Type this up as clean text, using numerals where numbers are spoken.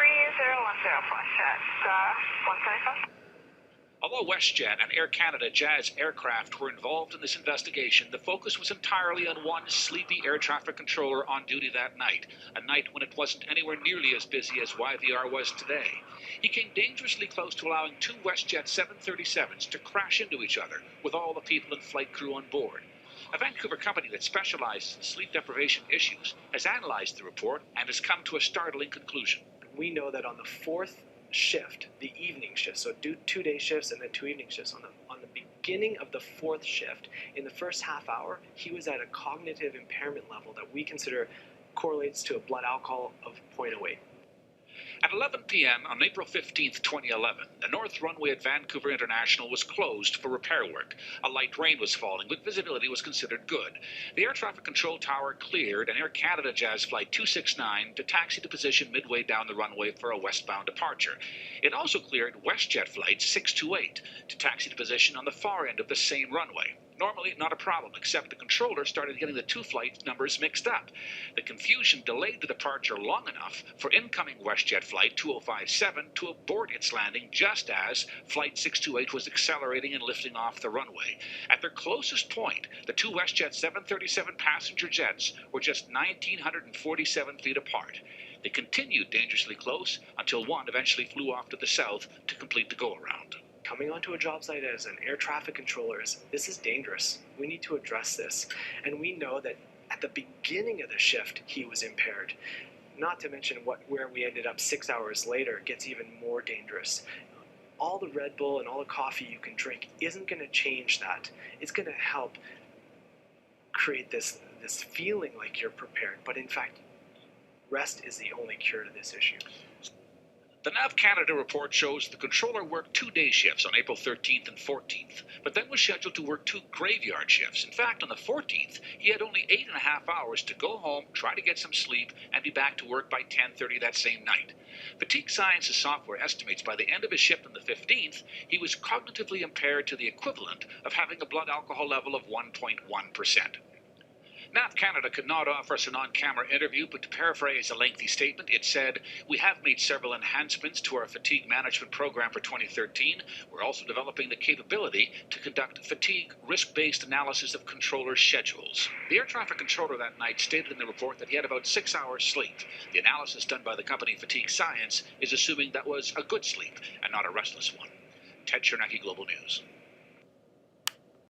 Westjet, 175. Although Westjet and Air Canada Jazz aircraft were involved in this investigation, the focus was entirely on one sleepy air traffic controller on duty that night, a night when it wasn't anywhere nearly as busy as YVR was today. He came dangerously close to allowing two Westjet 737s to crash into each other, with all the people and flight crew on board. A Vancouver company that specializes in sleep deprivation issues has analyzed the report and has come to a startling conclusion. We know that on the fourth shift, the evening shift, so do 2-day shifts and then 2 evening shifts, on the beginning of the fourth shift, in the first half hour, he was at a cognitive impairment level that we consider correlates to a blood alcohol of 0.08. At 11 p.m. on April 15, 2011, the north runway at Vancouver International was closed for repair work. A light rain was falling, but visibility was considered good. The air traffic control tower cleared an Air Canada Jazz Flight 269 to taxi to position midway down the runway for a westbound departure. It also cleared WestJet Flight 628 to taxi to position on the far end of the same runway. Normally not a problem, except the controller started getting the two flight numbers mixed up. The confusion delayed the departure long enough for incoming WestJet Flight 2057 to abort its landing just as Flight 628 was accelerating and lifting off the runway. At their closest point, the two WestJet 737 passenger jets were just 1,947 feet apart. They continued dangerously close until one eventually flew off to the south to complete the go-around. Coming onto a job site as an air traffic controller this is dangerous. We need to address this. And we know that at the beginning of the shift, he was impaired. Not to mention where we ended up 6 hours later gets even more dangerous. All the Red Bull and all the coffee you can drink isn't going to change that. It's going to help create this feeling like you're prepared. But in fact, rest is the only cure to this issue. The NAV Canada report shows the controller worked 2-day shifts on April 13th and 14th, but then was scheduled to work 2 graveyard shifts. In fact, on the 14th, he had only 8.5 hours to go home, try to get some sleep, and be back to work by 10:30 that same night. Fatigue Sciences software estimates by the end of his shift on the 15th, he was cognitively impaired to the equivalent of having a blood alcohol level of 1.1%. NAV Canada could not offer us an on-camera interview, but to paraphrase a lengthy statement, it said, "We have made several enhancements to our fatigue management program for 2013. We're also developing the capability to conduct fatigue risk-based analysis of controller schedules." The air traffic controller that night stated in the report that he had about 6 hours sleep. The analysis done by the company Fatigue Science is assuming that was a good sleep and not a restless one. Ted Chernecki, Global News.